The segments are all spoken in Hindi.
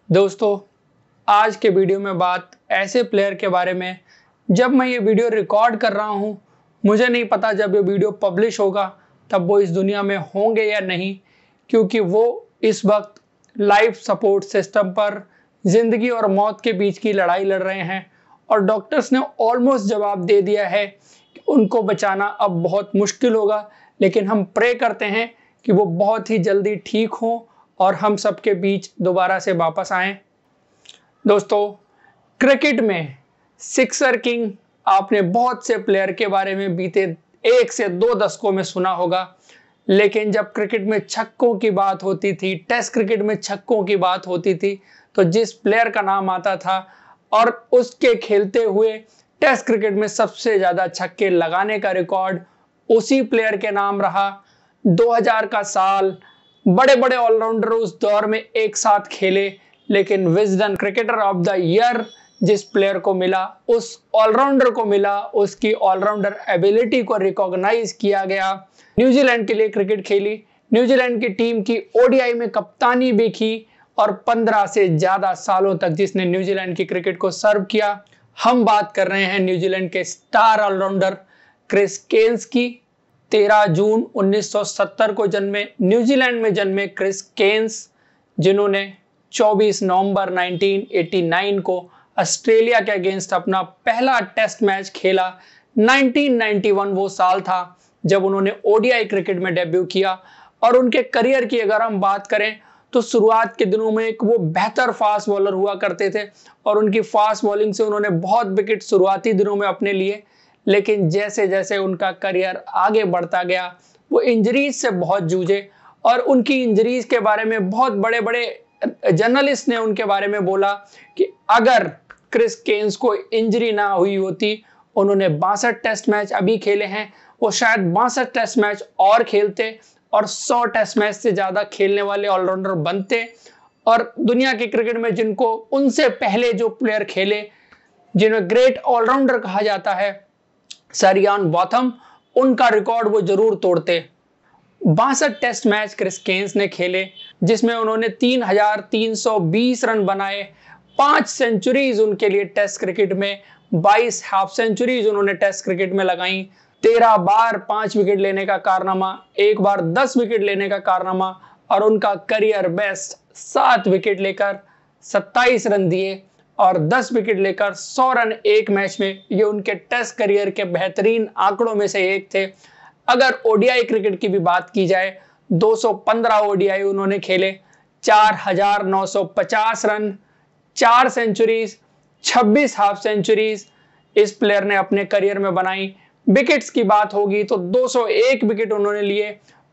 दोस्तों, आज के वीडियो में बात ऐसे प्लेयर के बारे में। जब मैं ये वीडियो रिकॉर्ड कर रहा हूँ, मुझे नहीं पता जब ये वीडियो पब्लिश होगा तब वो इस दुनिया में होंगे या नहीं, क्योंकि वो इस वक्त लाइफ सपोर्ट सिस्टम पर जिंदगी और मौत के बीच की लड़ाई लड़ रहे हैं और डॉक्टर्स ने ऑलमोस्ट जवाब दे दिया है कि उनको बचाना अब बहुत मुश्किल होगा। लेकिन हम प्रे करते हैं कि वो बहुत ही जल्दी ठीक हों और हम सबके बीच दोबारा से वापस आएं। दोस्तों, क्रिकेट में सिक्सर किंग आपने बहुत से प्लेयर के बारे में बीते 1 से 2 दशकों में सुना होगा, लेकिन जब क्रिकेट में छक्कों की बात होती थी, टेस्ट क्रिकेट में छक्कों की बात होती थी, तो जिस प्लेयर का नाम आता था और उसके खेलते हुए टेस्ट क्रिकेट में सबसे ज्यादा छक्के लगाने का रिकॉर्ड उसी प्लेयर के नाम रहा। 2000 का साल, बड़े बड़े ऑलराउंडर उस दौर में एक साथ खेले, लेकिन Wisden cricketer of the year जिस प्लेयर को मिला, उस ऑलराउंडर को मिला, उसकी ऑलराउंडर एबिलिटी को रिकॉग्नाइज किया गया। न्यूजीलैंड के लिए क्रिकेट खेली, न्यूजीलैंड की टीम की ओडीआई में कप्तानी भी की और 15 से ज्यादा सालों तक जिसने न्यूजीलैंड की क्रिकेट को सर्व किया। हम बात कर रहे हैं न्यूजीलैंड के स्टार ऑलराउंडर क्रिस केन्स की। 13 जून 1970 को जन्मे, न्यूजीलैंड में जन्मे क्रिस केन्स, जिन्होंने 24 नवंबर 1989 को ऑस्ट्रेलिया के अगेंस्ट अपना पहला टेस्ट मैच खेला। 1991 वो साल था जब उन्होंने ओडीआई क्रिकेट में डेब्यू किया और उनके करियर की अगर हम बात करें तो शुरुआत के दिनों में एक वो बेहतर फास्ट बॉलर हुआ करते थे और उनकी फास्ट बॉलिंग से उन्होंने बहुत विकेट शुरुआती दिनों में अपने लिए। लेकिन जैसे जैसे उनका करियर आगे बढ़ता गया, वो इंजरीज से बहुत जूझे और उनकी इंजरीज के बारे में बहुत बड़े बड़े जर्नलिस्ट ने उनके बारे में बोला कि अगर क्रिस केन्स को इंजरी ना हुई होती, उन्होंने 62 टेस्ट मैच अभी खेले हैं, वो शायद 62 टेस्ट मैच और खेलते और 100 टेस्ट मैच से ज्यादा खेलने वाले ऑलराउंडर बनते। और दुनिया के क्रिकेट में जिनको उनसे पहले जो प्लेयर खेले, जिन्हें ग्रेट ऑलराउंडर कहा जाता है, सर इयान बॉथम, उनका रिकॉर्ड वो जरूर तोड़ते। 62 टेस्ट मैच क्रिस केन्स ने खेले, जिसमें उन्होंने 3320 रन बनाए, 5 सेंचुरीज उनके लिए टेस्ट क्रिकेट में, 22 हाफ सेंचुरीज उन्होंने टेस्ट क्रिकेट में लगाई, 13 बार 5 विकेट लेने का कारनामा, 1 बार 10 विकेट लेने का कारनामा और उनका करियर बेस्ट 7 विकेट लेकर 27 रन दिए और 10 विकेट लेकर 100 रन एक मैच में। ये उनके टेस्ट करियर के बेहतरीन आंकड़ों में से एक थे। अगर ओडीआई क्रिकेट की भी बात की जाए, 215 ओडीआई उन्होंने खेले, 4950 रन, 4 सेंचुरीज, 26 हाफ सेंचुरीज इस प्लेयर ने अपने करियर में बनाई। विकेट्स की बात होगी तो 201 विकेट उन्होंने लिए,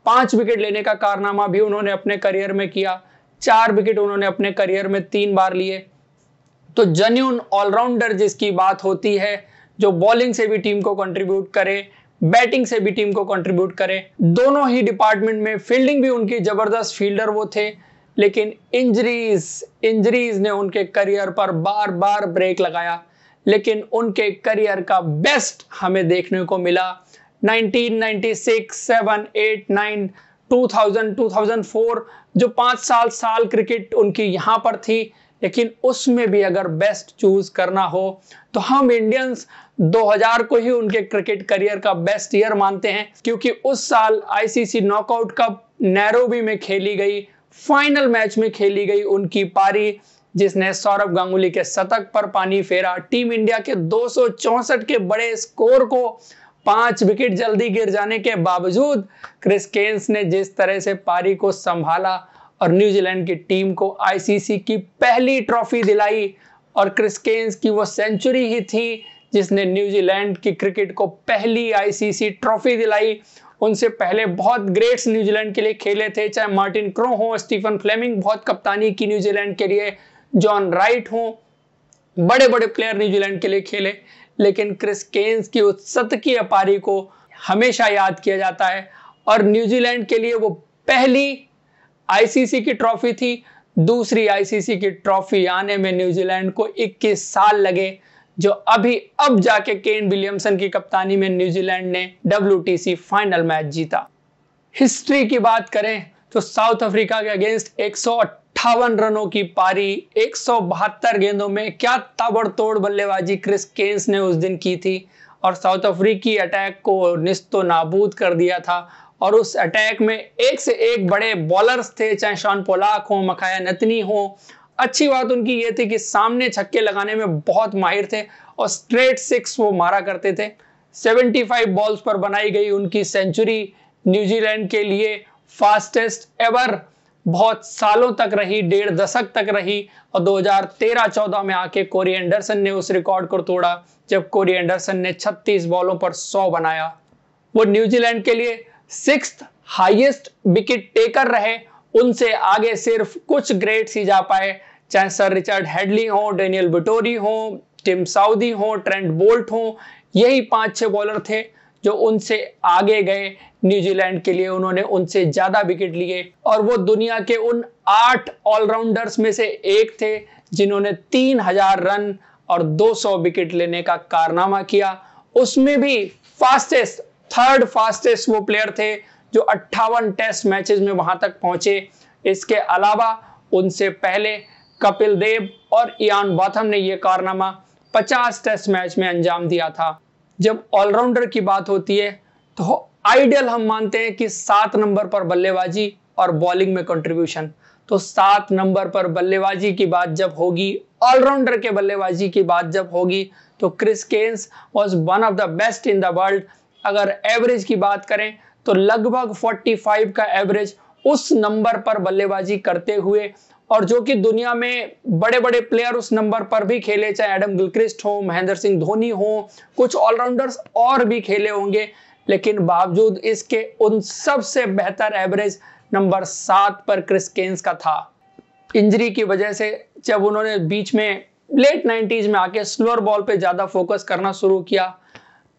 5 विकेट लेने का कारनामा भी उन्होंने अपने करियर में किया, 4 विकेट उन्होंने अपने करियर में 3 बार लिए। तो जेन्युइन ऑलराउंडर जिसकी बात होती है, जो बॉलिंग से भी टीम को कंट्रीब्यूट करे, बैटिंग से भी टीम को कंट्रीब्यूट करे, दोनों ही डिपार्टमेंट में, फील्डिंग भी उनकी जबरदस्त फील्डर वो थे। लेकिन इंजरीज ने उनके करियर पर बार बार ब्रेक लगाया, लेकिन उनके करियर का बेस्ट हमें देखने को मिला 1996, 7, 8, 9, 2000, 2004, जो 5 साल क्रिकेट उनकी यहाँ पर थी। लेकिन उसमें भी अगर बेस्ट चूज करना हो तो हम इंडियंस 2000 को ही उनके क्रिकेट करियर का बेस्ट ईयर मानते हैं, क्योंकि उस साल आईसीसी नॉकआउट कप नैरोबी में खेली गई, फाइनल मैच में खेली गई उनकी पारी, जिसने सौरव गांगुली के शतक पर पानी फेरा। टीम इंडिया के 264 के बड़े स्कोर को 5 विकेट जल्दी गिर जाने के बावजूद क्रिस केन्स ने जिस तरह से पारी को संभाला और न्यूजीलैंड की टीम को आईसीसी की पहली ट्रॉफी दिलाई, और क्रिस केन्स की वो सेंचुरी ही थी जिसने न्यूजीलैंड की क्रिकेट को पहली आईसीसी ट्रॉफी दिलाई। उनसे पहले बहुत ग्रेट्स न्यूजीलैंड के लिए खेले थे, चाहे मार्टिन क्रो हो, स्टीफन फ्लेमिंग, बहुत कप्तानी की न्यूजीलैंड के लिए, जॉन राइट हो, बड़े बड़े प्लेयर न्यूजीलैंड के लिए खेले। लेकिन क्रिस केन्स की उस शतकीय पारी को हमेशा याद किया जाता है और न्यूजीलैंड के लिए वो पहली आईसीसी की ट्रॉफी थी। दूसरी आईसीसी की ट्रॉफी आने में न्यूजीलैंड को 21 साल लगे, जो अब जाके केन विलियमसन की कप्तानी में न्यूजीलैंड ने WTC फाइनल मैच जीता। हिस्ट्री की बात करें तो साउथ अफ्रीका के अगेंस्ट 158 58 रनों की पारी 172 गेंदों में क्या ताबड़तोड़ बल्लेबाजी क्रिस केन्स ने उस दिन की थी और साउथ अफ्रीकी अटैक को निस्तो नाबूद कर दिया था। और उस अटैक में एक से एक बड़े बॉलर्स थे, चाहे शॉन पोलाक हो, मखाया नतनी हो। अच्छी बात उनकी ये थी कि सामने छक्के लगाने में बहुत माहिर थे और स्ट्रेट सिक्स वो मारा करते थे। 75 बॉल्स पर बनाई गई उनकी सेंचुरी न्यूजीलैंड के लिए फास्टेस्ट एवर बहुत सालों तक रही, 1.5 दशक तक रही। और 2013-14 में आके कोरी एंडरसन ने उस रिकॉर्ड को तोड़ा जब कोरी एंडरसन ने 36 बॉलों पर 100 बनाया। वो न्यूजीलैंड के लिए 6th हाईएस्ट विकेट टेकर रहे। उनसे आगे सिर्फ कुछ ग्रेट्स ही जा पाए, चाहे सर रिचर्ड हेडली हो, डेनियल विटोरी हो, टिम साउदी हो, ट्रेंट बोल्ट हो। यही 5-6 बॉलर थे जो उनसे आगे गए न्यूजीलैंड के लिए। उन्होंने उनसे ज्यादा विकेट लिए और वो दुनिया के उन 8 ऑलराउंडर्स में से एक थे जिन्होंने 3000 रन और 200 विकेट लेने का कारनामा किया। उसमें भी फास्टेस्ट, 3rd फास्टेस्ट वो प्लेयर थे जो 58 टेस्ट मैचेस में वहां तक पहुंचे। इसके अलावा उनसे पहले कपिल देव और इयान बॉथम ने यह कारनामा 50 टेस्ट मैच में अंजाम दिया था। जब ऑलराउंडर की बात होती है तो आइडियल हम मानते हैं कि 7 नंबर पर बल्लेबाजी और बॉलिंग में कंट्रीब्यूशन। तो 7 नंबर पर बल्लेबाजी की बात जब होगी, ऑलराउंडर के बल्लेबाजी की बात जब होगी, तो Chris Cairns was one of the best in the world. अगर एवरेज की बात करें तो लगभग 45 का एवरेज उस नंबर पर बल्लेबाजी करते हुए, और जो कि दुनिया में बड़े बड़े प्लेयर उस नंबर पर भी खेले, चाहे एडम गिलक्रिस्ट हो, महेंद्र सिंह धोनी हो, कुछ ऑलराउंडर्स और भी खेले होंगे, लेकिन बावजूद इसके उन सबसे बेहतर एवरेज नंबर 7 पर क्रिस केन्स का था। इंजरी की वजह से जब उन्होंने बीच में लेट 90s में आके स्लोअर बॉल पे ज्यादा फोकस करना शुरू किया,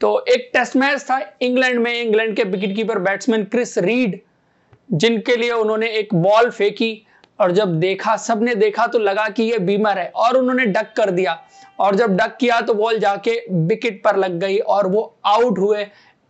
तो एक टेस्ट मैच था इंग्लैंड में, इंग्लैंड के विकेटकीपर बैट्समैन क्रिस रीड, जिनके लिए उन्होंने एक बॉल फेंकी और जब देखा, सबने देखा तो लगा कि ये बीमर है और उन्होंने डक कर दिया। और जब डक किया तो बॉल जाके विकेट पर लग गई और वो आउट हुए।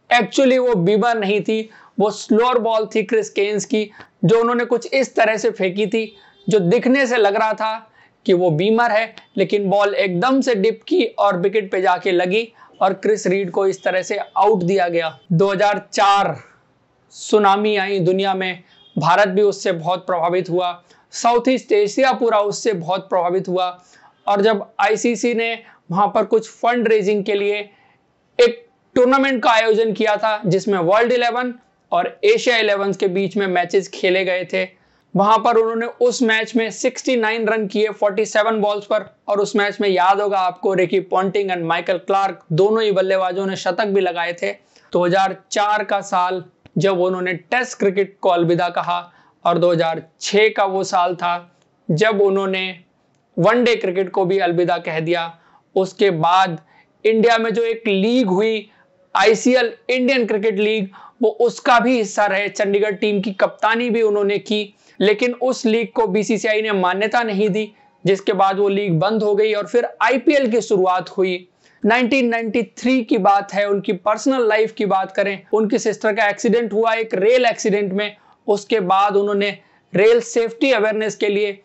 एक्चुअली वो बीमर नहीं थी, वो स्लोअर बॉल थी क्रिस केन्स की, जो उन्होंने कुछ इस तरह से फेंकी थी जो दिखने से लग रहा था कि वो बीमर है, लेकिन बॉल एकदम से डिप की और विकेट पे जाके लगी और क्रिस रीड को इस तरह से आउट दिया गया। 2004 सुनामी आई दुनिया में, भारत भी उससे बहुत प्रभावित हुआ, साउथ ईस्ट एशिया पूरा उससे बहुत प्रभावित हुआ। और जब आईसीसी ने वहां पर कुछ फंड रेजिंग के लिए एक टूर्नामेंट का आयोजन किया था जिसमें वर्ल्ड 11 और एशिया 11 के बीच में मैचेस खेले गए थे, वहां पर उन्होंने उस मैच में 69 रन किए 47 बॉल्स पर। और उस मैच में याद होगा आपको, Ricky Ponting and Michael Clarke दोनों ही बल्लेबाजों ने शतक भी लगाए थे। 2004 का साल जब उन्होंने टेस्ट क्रिकेट को अलविदा कहा, और 2006 का वो साल था जब उन्होंने वनडे क्रिकेट को भी अलविदा कह दिया। उसके बाद इंडिया में जो एक लीग हुई, आईसीएल इंडियन क्रिकेट लीग, वो उसका भी हिस्सा रहे, चंडीगढ़ टीम की कप्तानी भी उन्होंने की, लेकिन उस लीग को बीसीसीआई ने मान्यता नहीं दी, जिसके बाद वो लीग बंद हो गई और फिर आईपीएल की शुरुआत हुई। 1993 की बात है, उनकी पर्सनल लाइफ की बात करें, उनकी सिस्टर का एक्सीडेंट हुआ एक रेल एक्सीडेंट में। उसके बाद उन्होंने रेल सेफ्टी अवेयरनेस के लिए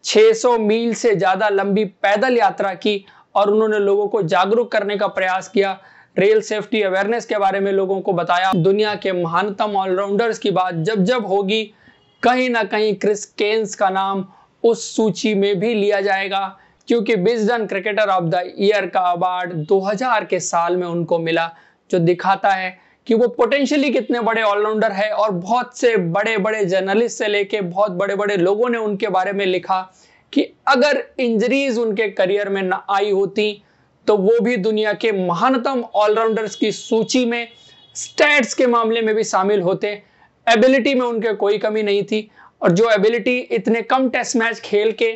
600 मील से ज्यादा लंबी पैदल यात्रा की और उन्होंने लोगों को जागरूक करने का प्रयास किया, रेल सेफ्टी अवेयरनेस के बारे में लोगों को बताया। दुनिया के महानतम ऑलराउंडर्स की बात जब जब होगी, कहीं ना कहीं क्रिस केन्स का नाम उस सूची में भी लिया जाएगा, क्योंकि Wisden cricketer of the year का अवार्ड 2000 के साल में उनको मिला, जो दिखाता है कि वो पोटेंशियली कितने बड़े ऑलराउंडर है। और बहुत से बड़े बड़े जर्नलिस्ट से लेके बहुत बड़े बड़े लोगों ने उनके बारे में लिखा कि अगर इंजरीज उनके करियर में ना आई होती तो वो भी दुनिया के महानतम ऑलराउंडर्स की सूची में स्टैट्स के मामले में भी शामिल होते। एबिलिटी में उनके कोई कमी नहीं थी, और जो एबिलिटी इतने कम टेस्ट मैच खेल के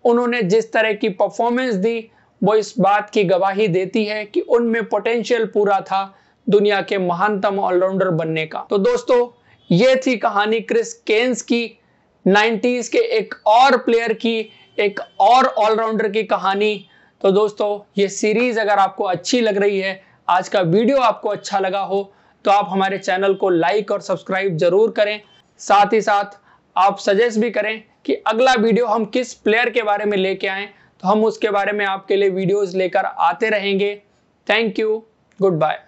उन्होंने जिस तरह की परफॉर्मेंस दी, वो इस बात की गवाही देती है कि उनमें पोटेंशियल पूरा था दुनिया के महानतम ऑलराउंडर बनने का। तो दोस्तों, ये थी कहानी क्रिस केन्स की, 90s के एक और प्लेयर की, एक और ऑलराउंडर की कहानी। तो दोस्तों, ये सीरीज अगर आपको अच्छी लग रही है, आज का वीडियो आपको अच्छा लगा हो, तो आप हमारे चैनल को लाइक और सब्सक्राइब जरूर करें। साथ ही साथ आप सजेस्ट भी करें कि अगला वीडियो हम किस प्लेयर के बारे में लेके आएं, तो हम उसके बारे में आपके लिए वीडियोस लेकर आते रहेंगे। Thank you, good bye.